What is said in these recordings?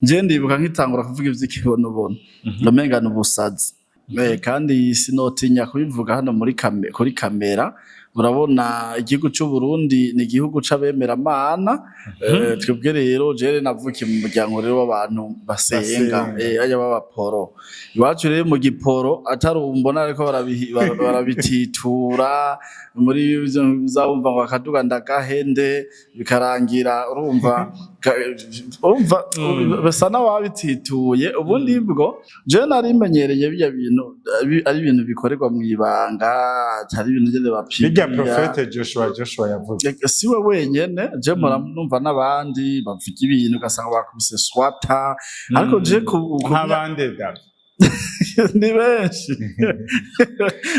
je ndibuka nkitangura kuvuga ivy'ikibonobono ndamenga n'ubusazi kandi sinotinya kubivuga hano kuri kamera. Urabona igihugu cy'u Burundi ni igihugu c'abemera Mana. Twebwe rero je navukiye mu muryango rero w'abantu basenga aya b'abaporo. Iwacu rero mu giporo atarumbona ariko barabititura muri uzabumva ngo akaduga Ndagahende bikarangira urumva basa n'ababitituye. Ubundi bwo je narimenyereye biya bintu ari ibintu bikorerwa mu ibanga, atari ibintu nyene bapima. Prophetic Joshua yavuze siwe wenyene, je numva n'abandi bavuga ibintu ugasanga bakubise swata, ariko je nk'abandi da ni benshi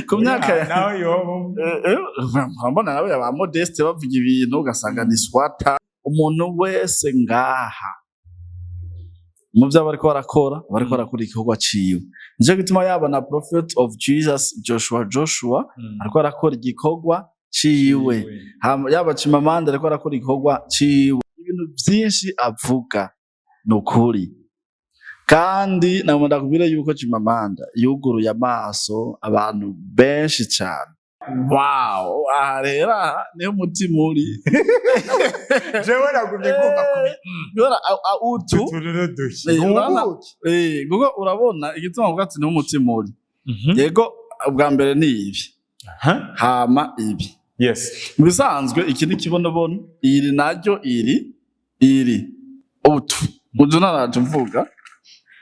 ku myaka nawe yobo mbona nawe aba modeste bavuga ibintu ugasanga ni swata. Umuntu wese ngaha mu byo bariko barakora igikorwa ciwe, nico gituma yabona Prophet of Jesus Joshua ariko arakora igikorwa ciwe, yaba Chimamanda ariko arakora igikorwa ciwe. Ibintu byinshi avuga nukuri, kandi namunda kubira yuko Chimamanda yuguruye amaso abantu benshi cyane. Wow, arera niyo mutima uri jewe nagumye kumva kubira utu gugo urabona igituma avuga ati niyo mutima uri. Yego ubwa mbere ni ibi hama ibi bisanzwe iki ni kibonobono, iri naryo iri utu naraje mvuga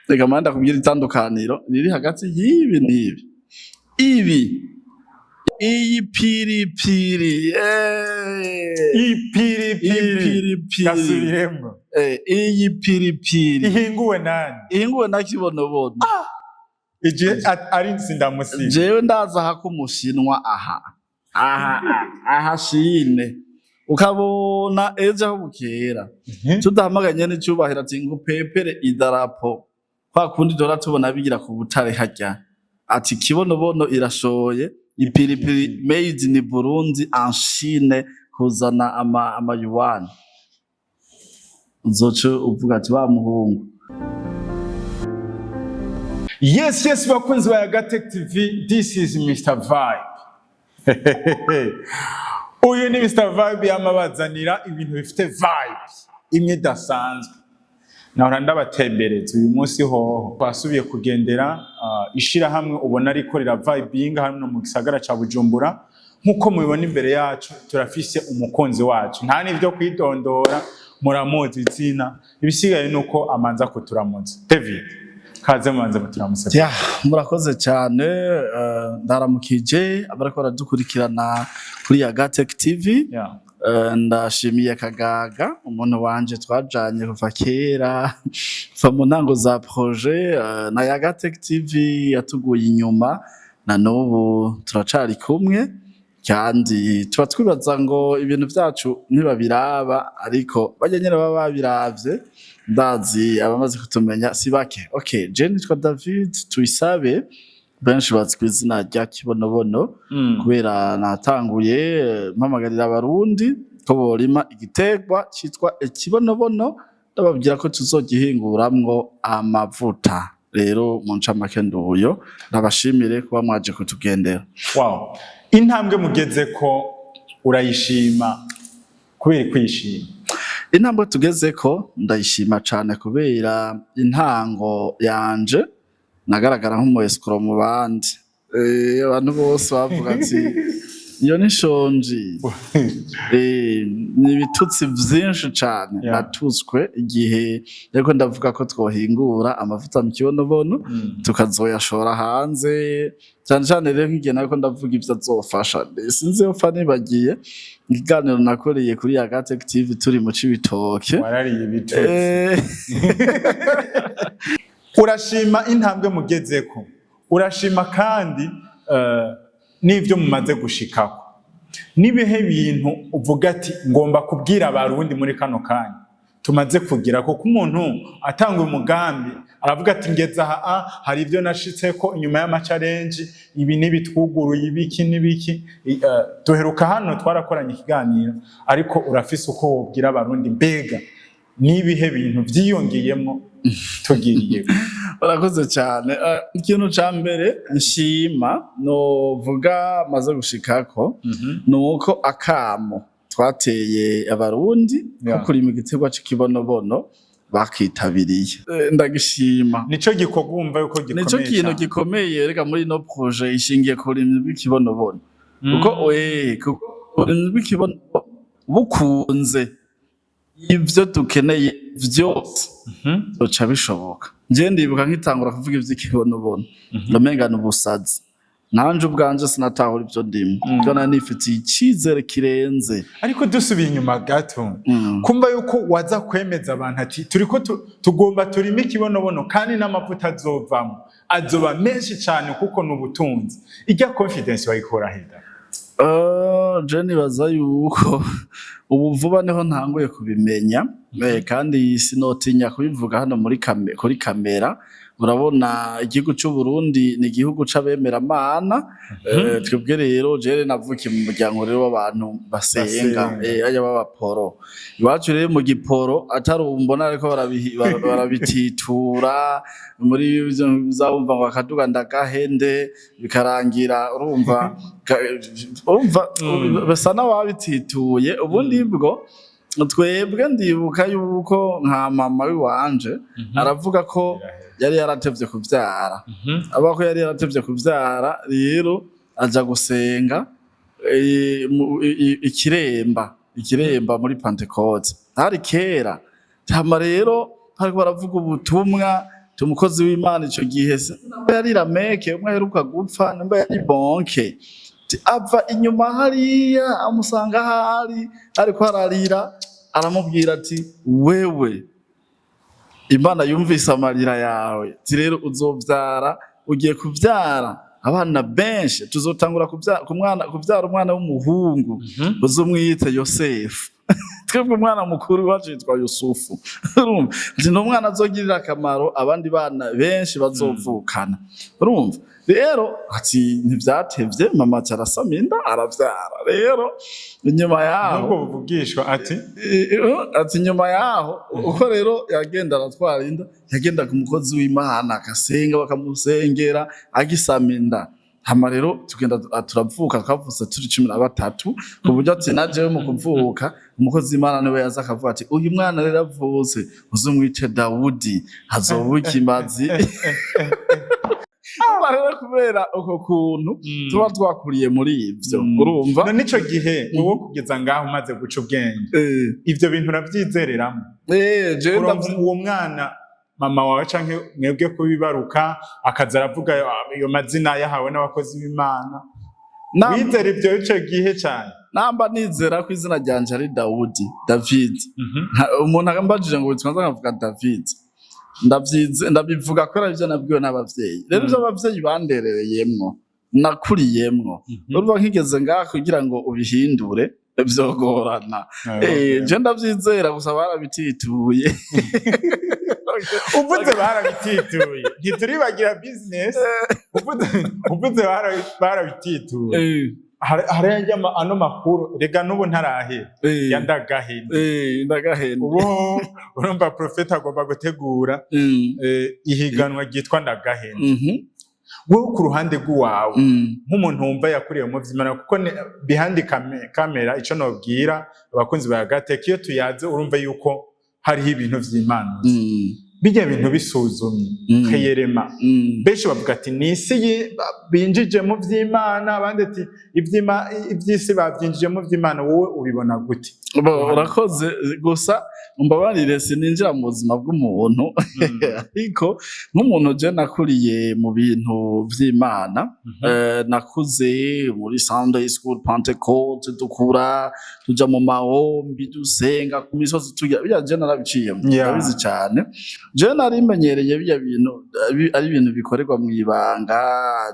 reka manda kubwira itandukaniro riri hagati y'ibi n'ibi. Iyi piripiri kasubiremmo iyi piripiri ihinguwe nani? Ihinguwe na kibonobono. Ije ari nsindamusi jewe ndaza hakumushinwa aha shine ukabona ejo aho bukera tudahamaganye n'icyubahiro ati ngo pepere idarapo kwa kundi dora tubona bigira ku butare hajya ati kibonobono irashoye. Ipiripiri made in Burundi en Chine kuzana ama yuan. Uzoce uvuga ati wa muhungu. Yes bakunzi ba Yaga TV, this is Mr. Vibe. Uyu ni Mr. Vibe yamabazanira ibintu bifite vibes imwe dasanzwe. Nahora ndabatembereza uyu munsi hoho basubiye kugendera ishira hamwe ubona ariko rira vibinga hano mu gisagara ca Bujumbura. Nkuko mubibona imbere yacu turafise umukonzi wacu, nta nivyo kwidondora, muramuzi izina, ibisigaye nuko amanza kuturamutsa. David kaze manza kuturamutsa. Murakoze cyane, ndaramukije abariko baradukurikirana kuri Yaga TV. Ndashimiye Kagaga umuntu wanje twajanye kuva kera kuva mu ntango za projet na Yaga TV yatuguye inyuma na n'ubu turacari kumwe, kandi tuba twibaza ngo ibintu byacu ntibabiraba ariko bajya nyine baba babiravye. Ndazi abamaze kutumenya si bake. Okay, je nitwa David Tuyisabe, benshi bazwi izina rya kibonobono kubera natanguye mpamagarira abarundi ko borima igitegwa citwa ikibonobono, ndababwira ko tuzogihinguramwo amavuta. Rero mu ncamake nduyo ndabashimire kuba mwaje kutugendera. Wow, intambwe mugeze ko urayishima kubera kwishima? Intambwe tugeze ko ndayishima cyane kubera intango yanje nagaragara nk'umu escrow mu bandi. Abantu bose bavuga ati iyo ni shonji. Ni ibitutsi vyinshi cyane natutswe igihe yariko ndavuga ko twohingura amavuta mu kibonobono tukazoyashora hanze cyane cyane. Rero nk'igihe nariko ndavuga ivyo azofasha, sinzi yo fa nibagiye ikiganiro nakoreye kuri Yaga TV turi mu Cibitoke. Warariye ibitutsi. Urashima intambwe mugezeko, urashima kandi n'ivyo mumaze gushikako. Nibihe bintu uvuga ati ngomba kubwira abarundi muri kano kanya tumaze kugira ko umuntu atanga umugambi aravuga ati ngeza hari ivyo nashitseko inyuma y'ama challenge ibi nibitwuguruye ibiki nibiki. Duheruka hano twarakoranye ikiganiro, ariko urafise uko wobwira abarundi mbega nibihe bintu vyiyongeyemo tugiriye urakoze cyane. Ikintu ca mbere nshima novuga maze gushikako nuko akamo twateye abarundi ko kurima igiterwa c'ikibonobono bakitabiriye, ndagishima. Nico gikorwa umva yuko gikomeye, nico kintu gikomeye reka muri no projet ishingiye kurima bw'ikibonobono, kuko kurima bw'ikibonobono bukunze ivyo dukeneye vyose zoca bishoboka. Nje ndibuka nkitangura kuvuga ivy'ikibonobono ndamengana ubusazi, nanje ubwanje sinatahura ivyo ndimo, kandi nifitiye icizere kirenze. Ariko dusubiye inyuma gato, kumva yuko waza kwemeza abantu ati turiko tugomba turime ikibonobono kandi n'amavuta azovamo azoba menshi cyane kuko n'ubutunzi, ijya confidence wayikora heda? Je nibaza yuko ubu vuba niho ntanguye kubimenya, kandi sinotinya kubivuga hano kuri kamera. Urabona igihugu cy'u Burundi ni igihugu c'abemera Mana, twebwe rero je navukiye mu muryango rero w'abantu basenga, aya b'abaporo. Iwacu rero mu giporo atarumbona ariko barabititura muri uzabumva ngo akaduga Ndagahende bikarangira, urumva basa n'ababitituye. Ubundi bwo twebwe ndibuka yuko nka mama w'iwanje aravuga ko yari yaratevye kuvyara, abako yari yaratevye kuvyara, rero aja gusenga ikiremba muri Pentecote, hari kera. Hama rero hariko baravuga ubutumwa, umukozi w'Imana ico gihe namba yari Rameke umwe aheruka gupfa, namba yari Bonke, ava inyuma hariya amusanga hari ariko ararira, aramubwira ati wewe Imana yumvise amarira yawe, rero uzovyara, ugiye kuvyara abana benshi, tuzotangura kuvyara umwana w'umuhungu, uzomwite Yosefu. Twebwe umwana mukuru wacu yitwa Yusufu. Urumva n'umwana azogirira akamaro abandi bana benshi bazovukana. Urumva rero ati ntivyatevye, mama carasama inda aravyara. Rero inyuma yaho nubwo buvugishwa ati nyuma yaho uko rero yagenda aratwara inda, yagenda ku mukozi w'Imana akasenga, bakamusengera agisama inda. Hama rero tugenda turavuka, twavutse turi 13, ku buryo ati najewe mu kuvuka umukozi w'Imana niwe yaza akavuga ati uyu mwana rero avutse uzumwice Dawudi, hazobuka imazi. Rero kubera uko kuntu tuba twakuriye muri ivyo, urumva nico gihe wowe kugeza ngaho umaze guca ubwenge ivyo bintu uravyizereramo. Je uwo mwana mama wawe canke mwebwe kubibaruka akaza aravuga iyo mazina yahawe n'abakozi b'Imana, wizera ivyo ico gihe cyane? Namba nizera ko izina ryanje ari Daudi, David. Umuntu agambajije ngo witwa nkavuga David, ndabivuga ko ari byo nabwiwe n'abavyeyi. Rero ivyo abavyeyi banderereyemwo nakuriyemwo, urumva nkigeze ngaho kugira ngo ubihindure vyogorana. Je ndavyizera gusa barabitituye. Uvuze barabitituye ntituribagira business, uvuze barabitituye. Hari ano makuru rega n'ubu ntarahe ya Ndagahende. Ubu urumva Prophet agomba gutegura ihiganwa ryitwa Ndagahende. Wowe ku ruhande rw'uwawe nk'umuntu wumva yakuriye mu vy'Imana, kuko behind camera ico nobwira abakunzi ba Yaga iyo tuyaze urumva yuko hariho ibintu vy'Imana. Bijya bintu bisuzumye kayerema, benshi bavuga ati nisi binjije mu vy'Imana, abandi ati ivy'isi bavyinjije mu vy'Imana. Wowe ubibona gute? Urakoze gusa umbabarire sininjira mu buzima bw'umuntu, ariko nk'umuntu je nakuriye mu bintu vy'Imana, nakuze muri Sunday School Pentecote, dukura tuja mu mahombi dusenga ku misozi tugira bijya je narabiciyemo ndabizi cyane. Je narimenyereye bijya bintu ari ibintu bikorerwa mu ibanga,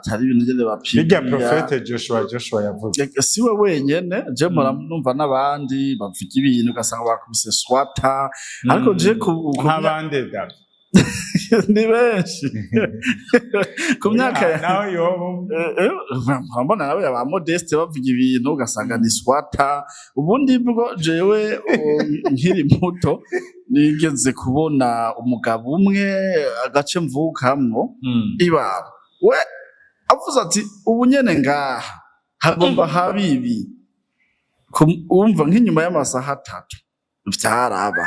cyari ibintu gende bapima. Bijya Prophet Joshua yavuze siwe wenyene, je numva n'abandi bavuga ibintu ugasanga bakubise swata, ariko je nk'abandi da ni benshi ku myaka nawe yobo mbona nawe aba Modeste bavuga ibintu ugasanga ni swata. Ubundi bwo jewe nkiri muto nigeze kubona umugabo umwe agace mvukamwo ibara we avuze ati ubu nyene ngaha hagomba habibi umva nk'inyuma y'amasaha 3 vyaraba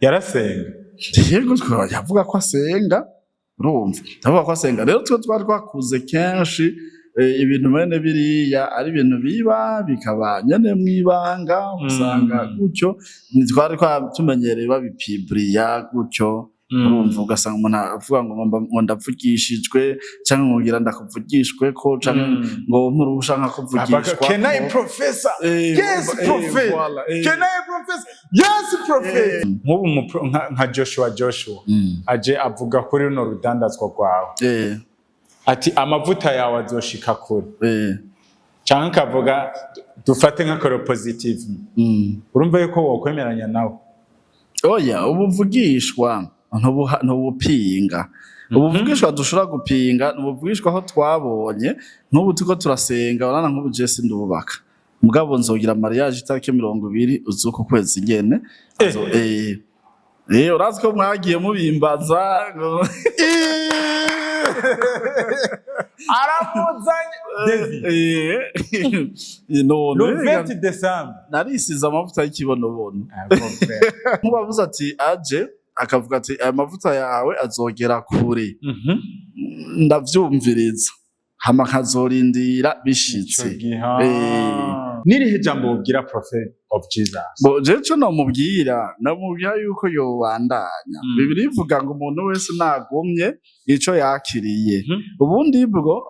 yarasenga yego yavuga ko asenga urumva ndavuga ko asenga rero twe twari twakuze kenshi ibintu bene biriya ari ibintu biba bikaba nyene mwibanga usanga gutyo twari twatumenyereye babipibriya gutyo urumva ugasanga umuntu avuga ngo ndavugishijwe cyangwa ngira ndakuvugishwe ko cyangwa ngo mpurusha nka kuvugishwa can I professor yes prophet can I professor yes prophet nk'ubu nka Joshua aje avuga kuri runo rudandazwa rwawe ati amavuta yawe azoshika kure cyangwa kavuga dufate nk'akoro positive urumva yuko wokwemeranya nawe oya ubuvugishwa ntubupinga ubuvugishwa dushobora gupinga ubuvugishwa aho twabonye nk'ubu tuko turasenga urana nk'ubu Jesse ndubaka mugabo nzogira mariage itariki 20 uzuko kwezi nyene urazi ko mwagiye mubimbaza aramuzanye none le 20 décembre narisize amavuta y'ikibonobono nkubavuze ati aje akavuga ati aya mavuta yawe azogera kure ndavyumviriza hama nkazorindira bishitse nirihe jambo ubwira prophet of Jesus bo jecho namubwira yuko yobandanya bibiri ivuga ngo umuntu wese nagomye ico yakiriye ubundi bwo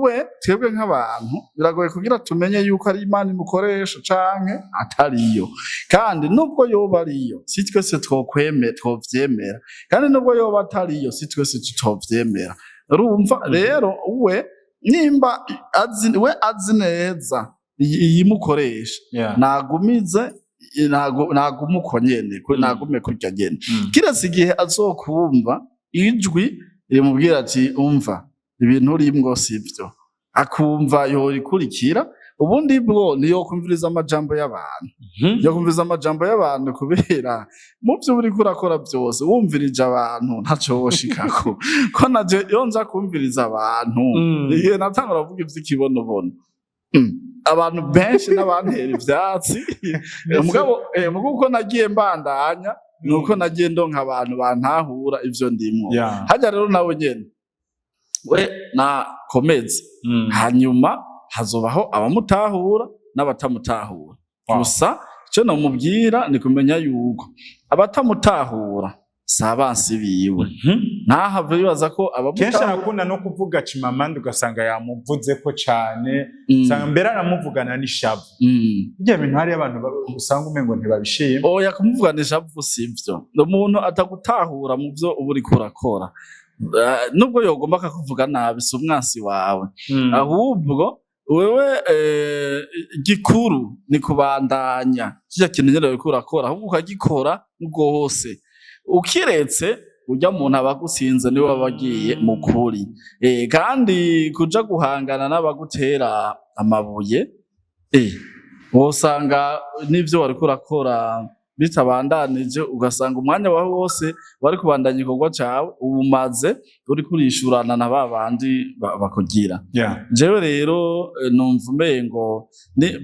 we twebwe nk'abantu biragoye kugira tumenye yuko ari Imana imukoresha canke atariyo kandi nubwo yoba ariyo si twese twovyemera kandi nubwo yoba atariyo si twese tutovyemera urumva rero we nimba azi neza iyimukoresha nagumize nagumuko nyene nagume kurya nyene kirasi igihe azokumva ijwi rimubwira ati umva ibintu urimwo sivyo akumva yorikurikira ubundi bwo niyo kumviriza amajambo y'abantu yo kumviriza amajambo y'abantu kubera mu byo uri kurakora byose wumvirije abantu ntaco woshikako ko naje yonza kumviriza abantu igihe natangura kuvuga ivy'ikibonobono abantu benshi n'abantera ivyatsi mugabo uko nagiye mbandanya nuko nagiye ndonka abantu bantahura ivyo ndimwo hajya rero nawe nyene we nakomeze hanyuma hazobaho abamutahura n'abatamutahura gusa cyo namubwira ni kumenya yuko abatamutahura sabansi biwe ntahave bibaza ko kenshi arakunda no kuvuga Chimamanda ugasanga yamuvuze ko cyane sanga mbere aramuvugana n'ishavu ibyo bintu hari abantu usanga umengo ntibabishima oya kumuvugana ishavu sivyo umuntu atagutahura mu byo uburi kurakora nubwo yogomba akakuvuga nabi si umwansi wawe ahubwo wewe gikuru ni kubandanya kijya kintu nyene kurakora ahubwo ukagikora rwose ukiretse ujya muntu abagusinze niwe wabagiye mukuri kandi kuja guhangana n'abagutera amabuye wosanga nivyo wari kurakora bitabandanije ugasanga umwanya wawe wose wari kubandanya ikorwa cawe ubumaze uri kurishurana na babandi bakugira jewe rero numva umengo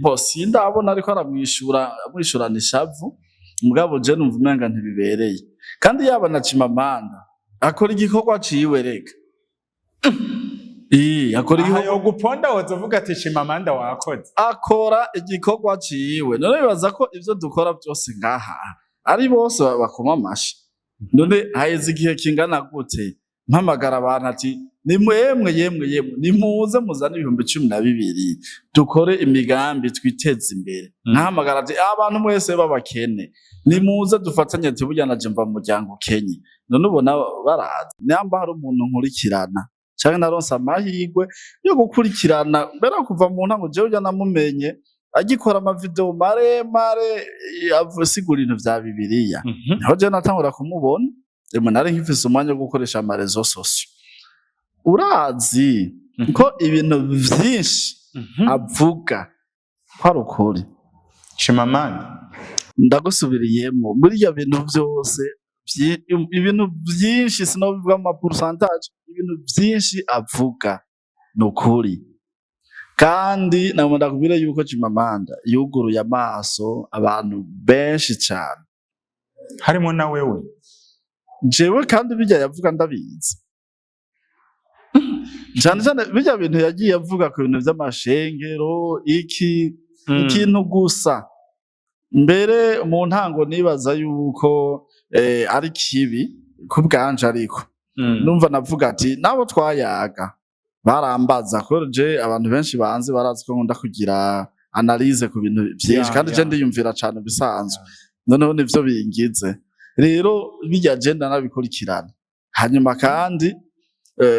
bosi ndabona ariko aramwishurana ishavu mugabo je numva umenga ntibibereye kandi yaba na Chimamanda akora igikorwa ciwe reka akora igikorwa yo guponda wozovuga ati Chimamanda wakoze akora igikorwa ciwe none bibaza ko ivyo dukora byose ngaha ari bose bakoma amashi none haheze igihe kingana gute mpamagara abantu ati yemwe nimuze muzana 12,000 dukore imigambi twiteze imbere nkahamagara ati abantu mwese babakene nimuze dufatanye ati burya naje mva mu muryango Kenya none ubona baraza nyamba hari umuntu nkurikirana cyangwa naronse amahirwe yo gukurikirana mbere kuva mu ntango je ujya namumenye agikora ama video maremare avusigura ibintu vya Bibiliya naho je natangura kumubona nari nkifise umwanya wo gukoresha ama réseaux sociaux urazi ko ibintu vyinshi avuga ko ari ukuri Chimamanda ndagusubiriyemo buriya bintu byose ibintu byinshi sinobivuga ama pourcentage ibintu byinshi avuga nukuri kandi namwe ndakubwira yuko Chimamanda yuguruye amaso abantu benshi cyane harimo na wewe jewe kandi bijya yavuga ndabizi cyane cyane bijya bintu yagiye avuga ku bintu by'amashengero ikintu gusa mbere mu ntango nibaza yuko ari kibi kubwanje ariko numva navuga ati nabo twayaga barambaza ko je abantu benshi banze barazi ko nkunda kugira analyse ku bintu byinshi kandi je ndiyumvira cyane bisanzwe noneho nivyo bingize rero bijya agenda nabikurikirana hanyuma kandi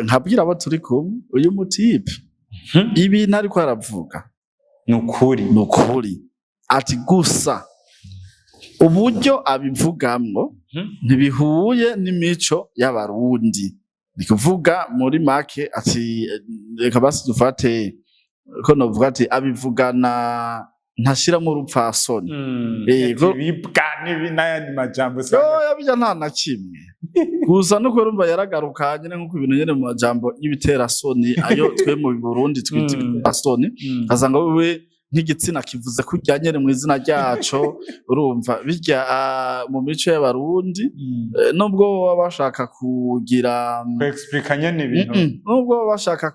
nkabwira abo turi kumwe uyu mutipe ibintu ariko aravuga nukuri ati gusa uburyo abivugamwo ntibihuye n'imico y'abarundi ni kuvuga muri make ati reka basi dufate ko novuga ati abivugana ntashiramo urupfasoni bibwa n'ayandi majambo yabija nta na kimwe gusa nuko urumva yaragaruka nyene nkuko ibintu nyene mu majambo y'ibiterasoni ayo twe mu Burundi twita ibiterasoni asanga wewe nk'igitsina kivuze kurya nyene mu izina ryaco urumva bijya mu mico y'abarundi nubwo baba bashaka kugira explica nyene ibintu nubwo baba bashaka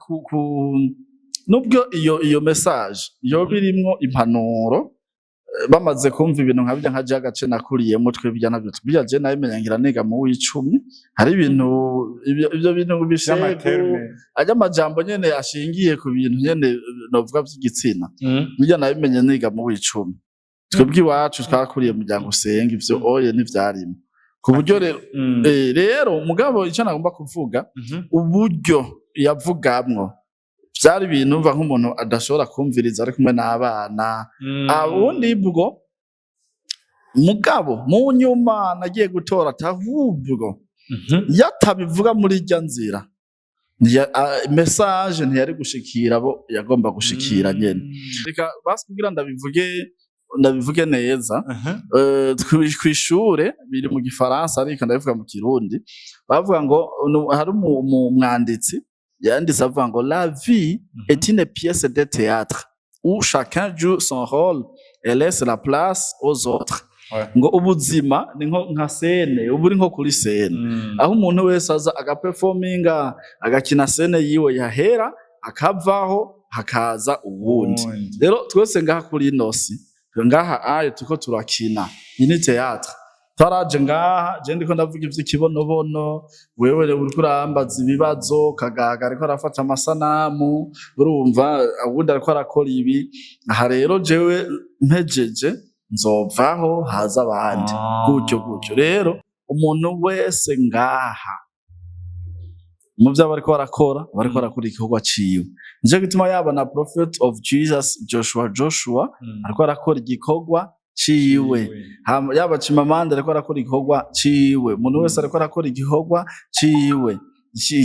nubwo iyo message yo birimwo impanuro bamaze kumva ibintu nkabya nka Yaga gace nakuriyemo twebya nabyo tubya je nabimenyangira niga mu w'icumi hari ibintu ibyo bintu bishego ajya amajambo nyene ashingiye ku bintu nyene novuga by'igitsina bijya nabimenye niga mu w'icumi twebwe iwacu twakuriye mu muryango usenga ivyo oye ntivyarimo ku buryo rero mugabo icyo nagomba kuvuga uburyo yavugamwo byari ibintu mva nk'umuntu adashobora kumviriza ari kumwe n'abana abundi bwo mugabo mu nyuma nagiye gutora atahubwo yatabivuga muri irya nzira message ntiyari gushikira abo yagomba gushikira nyene reka basi kugira ndabivuge neza kw'ishure biri mu gifaransa ariko ndabivuga mu kirundi bavuga ngo hari umwanditsi yanditse avuga ngo la vie est une pièce de théâtre où chacun joue son rôle et laisse la place aux autres ngo ubuzima ni nka scene uburi nko kuri scene aho umuntu wese aza agaperforminga agakina scene yiwe yahera akavaho hakaza ubundi rero twese ngaha kuri inosi ngaha aye tuko turakina ini théâtre taraje ngaha je ndiko ndavuga ivy'ikibonobono wewe uri kurambaza ibibazo kagaga ariko arafata amasanamu urumva abundi ariko arakora ibi aha rero jewe mpejeje nzovaho haza abandi gutyo rero umuntu wese ngaha mu byo bariko barakora igikorwa ciwe nje gituma yaba na Prophet of Jesus Joshua ariko arakora igikorwa ciwe yaba Chimamanda ariko arakora igikorwa ciwe umuntu wese ariko arakora igikorwa ciwe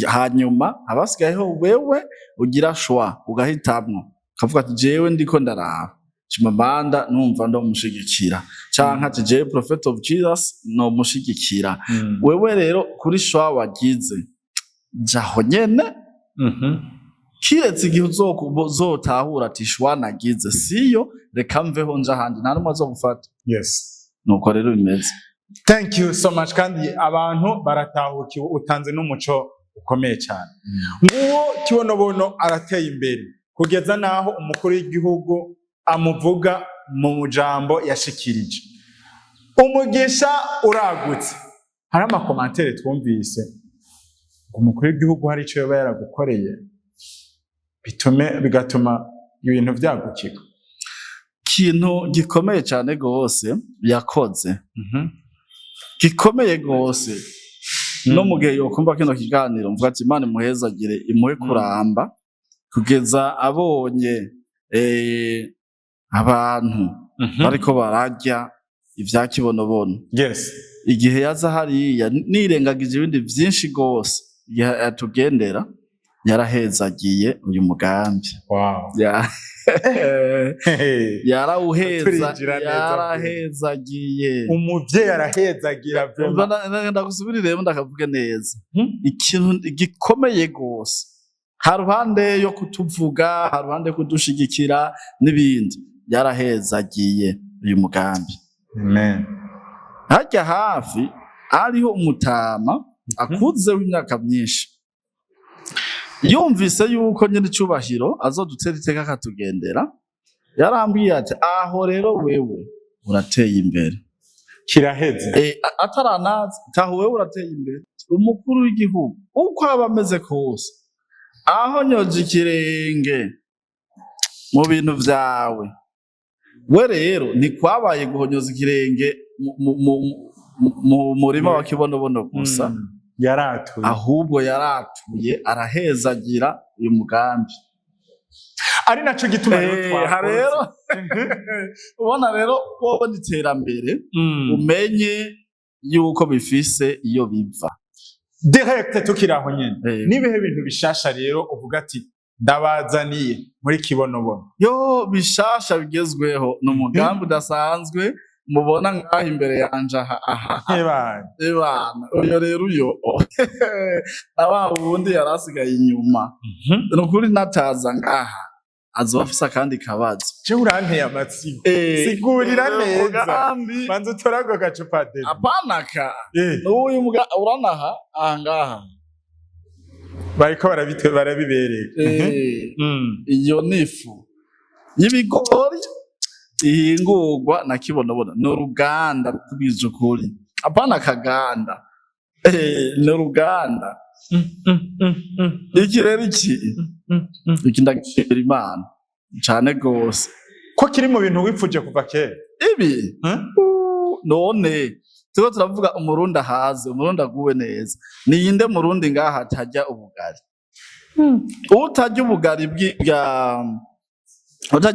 hanyuma abasigayeho wewe ugira shwa ugahitamwo kavuga ati jewe ndiko ndaraba Chimamanda numva ndo mushigikira canka ati jewe Prophet of Jesus no mushigikira wewe rero kuri shwa wagize jaho nyene kiretse igihe uzotahura ati shwa nagize siyo reka mveho nja handi nta numwe azogufata nuko rero bimeze. Thank you so much kandi abantu baratahukiwe utanze n'umuco ukomeye cyane nguwo kibonobono arateye imbere kugeza naho umukuru w'igihugu amuvuga mu jambo yashikirije umugisha uragutse hari amakomantere twumvise umukuru w'igihugu hari ico yoba yaragukoreye bigatuma ibintu vyagukika ikintu gikomeye cyane gose yakoze gikomeye gose no mugihe yokumva kino kiganiro mvuga ati Imana imuhezagire imuhe kuramba kugeza abonye abantu bariko bararya ivya kibonobono igihe yaza hariya nirengagije ibindi vyinshi gose igihe atugendera yarahezagiye uyu mugambi. Wow. Yarahezagiye. Umuvyeyi arahezagira Ndagusubiriremo ndakavuge neza. Ikintu gikomeye gose. Haruhande yo kutuvuga, haruhande kudushigikira n'ibindi. Yarahezagiye uyu mugambi. Amen. Hajya hafi ariho umutama akuze w'imyaka myinshi. Yumvise yuko nyine icubahiro azodutera iteka akatugendera, yarambwiye ati aho rero wewe urateye imbere. Kiraheze. Ataranazi taho wewe urateye imbere. Umukuru w'igihugu uko aba ameze kose, aho nyoje ikirenge mu bintu vyawe, we rero ntikwabaye guhonyoza ikirenge mu murima wa kibonobono gusa, yaratuye, ahubwo yaratuye arahezagira uyu mugambi. Ari naco gituma rero ubona rero wowe n'iterambere umenye yuko bifise iyo biva direct tukiraho nyene. Nibihe bintu bishasha rero uvuga ati ndabazaniye muri kibonobono? Yo bishasha bigezweho n'umugambi udasanzwe mubona ngaho imbere yanje aha. Ebana uyo rero uyo aba ubundi yarasigaye inyuma. Nukuri nataza ngaha azoba afise akandi kabazo. Je uranteye amatsiko. Sigurira neza. Banza utorago gacupa de. Apanaka. Uyu muga uranaha ahangaha. Bariko barabibereka. Iyo nifu y'ibigori ihingurwa na kibonobono n'uruganda rw'ubwiza ukuri. Apana kaganda. N'uruganda. Iki rero iki ndagishimira Imana cane gose ko kiri mu bintu wipfuje kuva kera. Ibi none tuko turavuga umurundi ahaze, umurundi aguwe neza. Niyinde murundi ngaha atajya ubugari? Utajya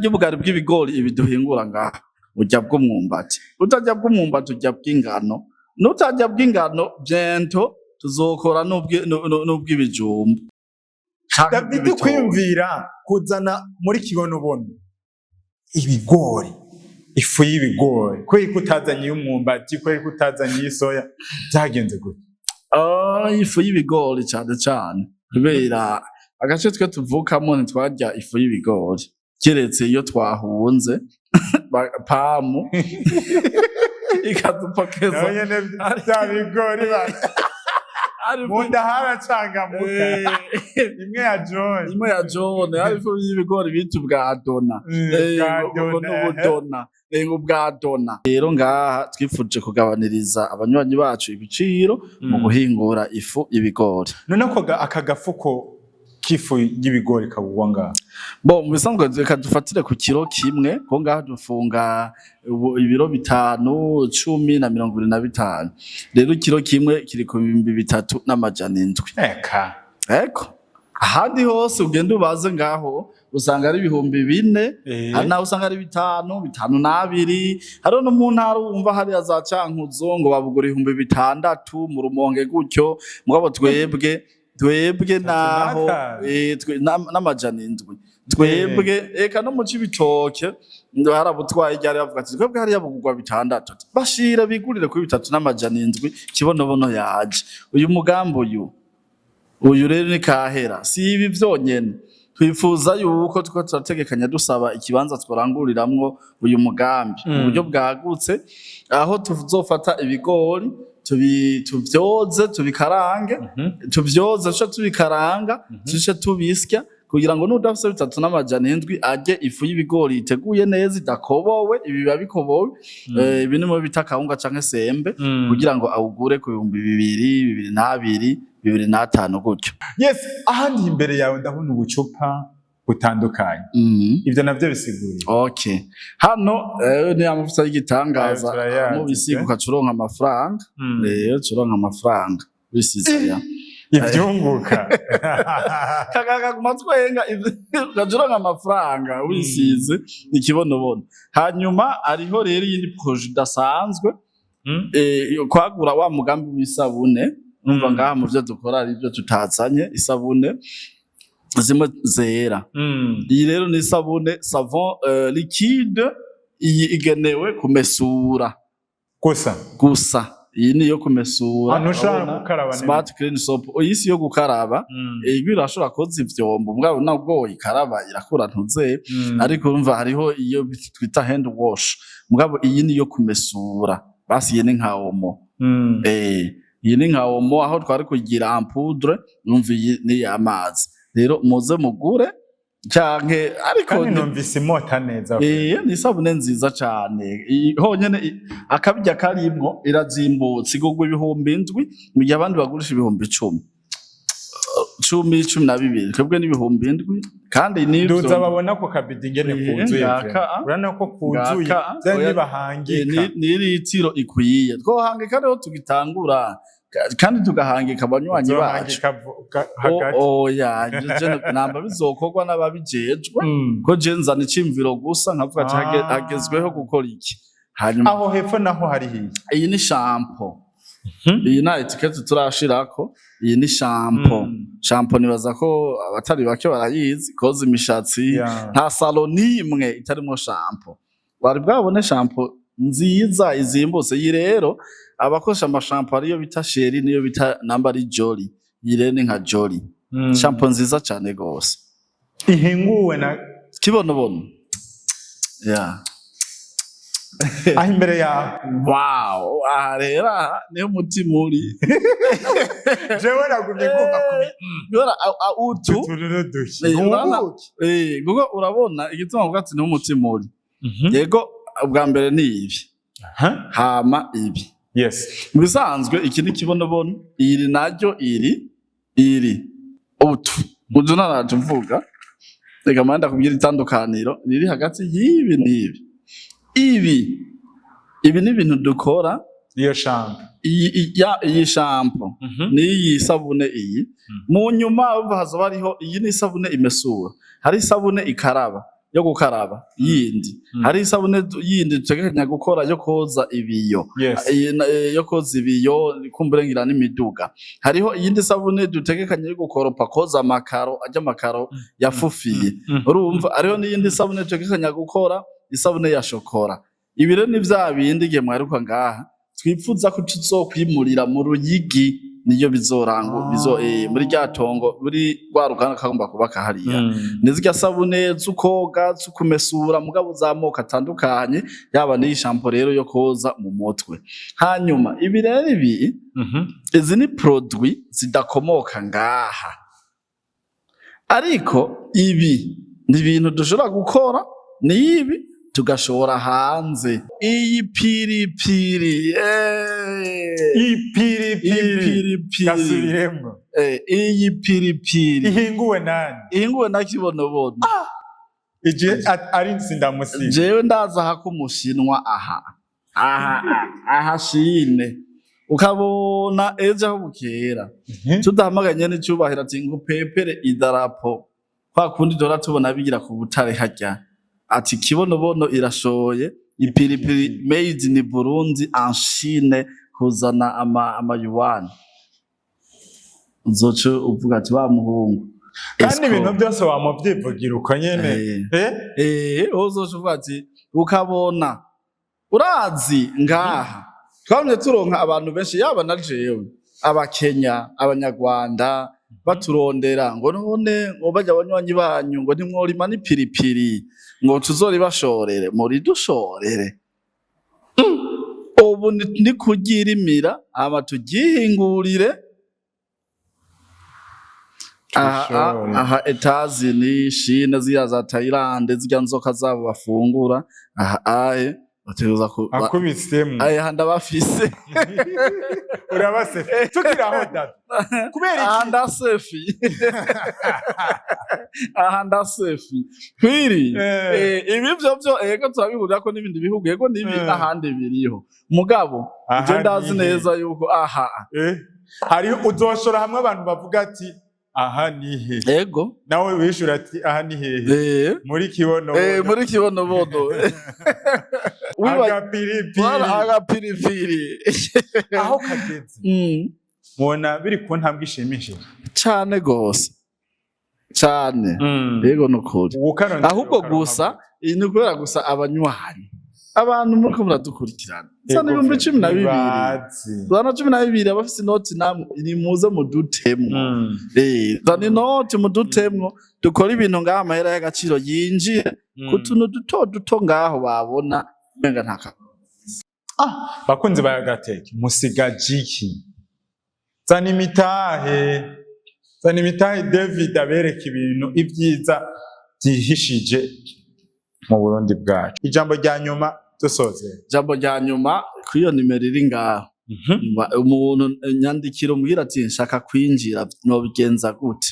ubugari bw'ibigori ibiduhingura ngaha, ujya bw'umwumbati. Utajya bw'umwumbati ujya bw'ingano. Nutajya bw'ingano byento tuzokora n'ubw'ibijumba. David kwiyumvira kuzana muri kibonobono ibigori, ifu y'ibigori, ko ikutazanye y'umwumbati, ko ikutazanye isoya, byagenze gute? Ifu y'ibigori cyane kubera agace twe tuvukamo ntitwarya ifu y'ibigori keretse iyo twahunze pamu ikadupokeza bya bigori munda haracangamuka. Imwe ya John harifu y'ibigori bitu bwa dona bwa dona. Rero ngaha twifuje kugabaniriza abanywanyi bacu ibiciro mu guhingura ifu y'ibigori. None ko akagafuko kifu y'ibigori kabugwa ngaha mu bisanzwe reka dufatire ku kiro kimwe, ko ngaha dufunga ibiro 5, 10 na 25. Rero kiro kimwe kiri ku 3,700. Eko ahandi hose ugenda ubaze ngaho usanga ari 4,000, ari naho usanga ari 5, 5,200. Haro no mu ntara wumva hari azacankuzo ngo babugura 6,000 mu Rumonge gutyo. Mugabo twebwe naho n'amajana 7 eka no mu Cibitoke harabutwaye ryari bavuga ati twebwe hari yabugurwa 6, bashira bigurire kuri 3,700 kibonobono yaje. Uyu mugambo uyu rero ni kahera. Si ibi vyonyene, twifuza yuko turategekanya dusaba ikibanza tworanguriramwo uyu mugambi mu buryo bwagutse, aho tuzofata ibigori tubyoze tubikarange, tubikaranga tuce tubisya kugira ngo nudafise 3,700 arye ifu y'ibigori iteguye neza idakobowe. Ibi biba bikobowe, ibi ni mu bita kawunga canke sembe, kugira ngo awugure ku 2,000, 2,200, 2,500 gutyo. Yes, ahandi imbere yawe ndabona ubucupa butandukanye. Ivyo navyo bisiguye. Okay. Hano ni amavuta y'igitangaza mu bisigo kacuronka amafaranga. Rero curonka amafaranga bisize ivyunguka. Kagaga kumatwenga kacuronka amafaranga wisize ikibonobono. Hanyuma ariho rero yindi projet idasanzwe kwagura wa mugambi w'isabune. Numva ngaha mu byo dukora ari byo tutazanye isabune. zimwe zera. Iyi rero ni sabune savon liquide, iyi igenewe kumesura gusa. Iyi ni yo kumesura. Ntushobora gukaraba smart clean soap. Iyi si yo gukaraba. Iyi irashobora koza ivyombo mbwa nabwo ikaraba irakura ntuze. Ariko urumva hariho iyo twita hand wash. Mugabo iyi ni yo kumesura. Basi iyi ni nka omo. Iyi ni nka omo aho twari kugira en poudre, numva iyi ni amazi. Rero muze mugure canke ariko kandi numvise imota neza. Ni sabune nziza cyane. Honyene akabijya karimwo irazimbutse igugwa 7,000 mu gihe abandi bagurisha 10,000. 12 twebwe ni 7,000 kandi nivyo duza babona ko kabidi ngene kuzuye. Urana ko kuzuye zani bahangika. Ni litiro ikwiye. Twohangika rero tugitangura kandi tugahangika abanywanyi bacu namba bizokorwa n'ababijejwe ko je nzana icimviro gusa nkavuga ati hagezweho gukora iki. Hanyuma aho hepfo naho hari hiye. Iyi ni shampoo. Iyi na etikete turashirako. Iyi ni shampoo. Shampoo nibaza ko abatari bake barayizi koza imishatsi. Nta salon nimwe itarimo shampoo. Wari bwabone shampoo nziza izimbutse. Iyi rero abakosha amashampoo ariyo bita sheri niyo bita number jolly. Iyi rero ni nka jolly. Shampoo nziza cyane gose. Ihinguwe na kibonobono. Aho imbere ya wow, rero niho mutima uri. Jewe nagumye kumva Yora utu gugo urabona igituma ngo ati niho mutima uri. Yego ubwa mbere ni ibi. Hama ibi. Yes. Mubisanzwe iki ni kibonobono. Iri naryo iri utu naraje mvuga. Reka manda kubwira itandukaniro riri hagati y'ibi n'ibi. Ibi ni ibintu dukora. Iyo shampoo. Iyi shampoo ni iyi sabune iyi. Mu nyuma uva hazoba hariho iyi ni sabune imesura. Hari sabune ikaraba yo gukaraba yindi. Hari isabune yindi dutegekanya gukora yo koza ibiyo. Yo koza ibiyo kumburengira n'imiduga. Hariho iyindi sabune dutegekanya yo gukoropa koza amakaro ajya amakaro yafufiye. Urumva hariho n'iyindi sabune dutegekanya gukora isabune ya shokora. Ibi rero ni vya bindi gihe mwaruka ngaha twipfuza ko tuzokwimurira mu Ruyigi niyo bizorango muri ryatongo buri rwarukana kagomba kubaka hariya. Nizirya sabune zukoga zukumesura mugabo zamoka atandukanye yaba ni shampoo rero yo koza mu mutwe. Hanyuma ibi rero izi ni produit zidakomoka ngaha. Ariko ibi ni ibintu dushobora gukora ni ibi tugashora hanze. Iyi piripiri gasubiremwo. Iyi piripiri ihinguwe nani? Ihinguwe na kibonobono. Ije ari nsindamusi. Jewe ndaza hakumushinwa aha shine ukabona ejo aho bukera tudahamaganye n'icyubahira ati ngo pepere idarapo kwa kundi dora tubona bigira ku butare hajya ati kibonobono irashoye ipiripiri made in Burundi en Chine kuzana ama yuan. Uzoce uvuga ati wa muhungu kandi ibintu byose wamuvyivugira uko nyene. Uzoce uvuga ati ukabona urazi ngaha twamye turonka abantu benshi yaba na jewe abakenya abanyarwanda baturondera ngo none ngo bajya abanywanyi banyu ngo ntimworima n'ipiripiri ngo tuzori bashorere muri dushorere. Ubu ni kugirimira ama tugihingurire aha etazi ni Chine ziya za Thailand zirya nzoka zabo bafungura aha bateruza ku akubisemo handa bafise urabase tugira aho data kubera iki handa sefi handa sefi kwiri ibi byo ego turabihurira ko n'ibindi bihugu ego nibi ahandi biriho mugabo je ndazi neza yuko hari uzoshora hamwe abantu bavuga ati aha nihe ego nawe wishura ati aha nihe muri kibonobono muri kibonobono agapiripiri aho kageze mubona biri ku ntambwe ishimishije cyane gose cyane yego nukuri ahubwo gusa ni kubera gusa abanywanyi abantu muri muradukurikirana sana 12,000 bana 12 abafite inoti namwe ni muze mudutemwo zana inoti mudutemwo dukora ibintu ngaha amahera y'agaciro yinjiye kutuntu duto ngaho babona menga ntaka bakunzi ba Yagatech musigajiki zana imitahe David abereka ibintu ibyiza byihishije mu Burundi bwacu. Ijambo rya nyuma dusoze. Ijambo rya nyuma kwiyo nimero iri ngaho umuntu nyandikira umbwira ati nshaka kwinjira no bigenza gute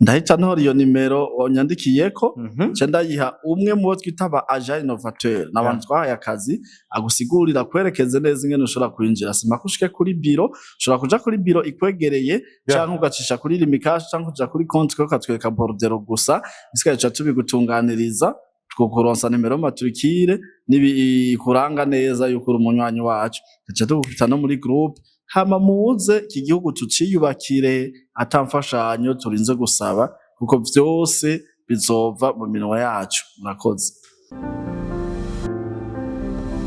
ndahita ntora iyo nimero wanyandikiyeko nce ndayiha umwe mu bo twitaba agent innovateur n'abantu twahaye akazi agusigurira kwerekeze neza ingene ushobora kwinjira simakushike kuri biro ushobora kuja kuri biro ikwegereye canke ugacisha kuri limikash canke uja kuri konti ko katwereka bordero gusa isikaje tubigutunganiriza kukuronsa nimero maturikire nibi kuranga neza yuko umunywanyi wacu aca tugufita no muri group hama muze iki gihugu tuciyubakire atamfashanyo turinze gusaba kuko vyose bizova mu minwa yacu murakoze.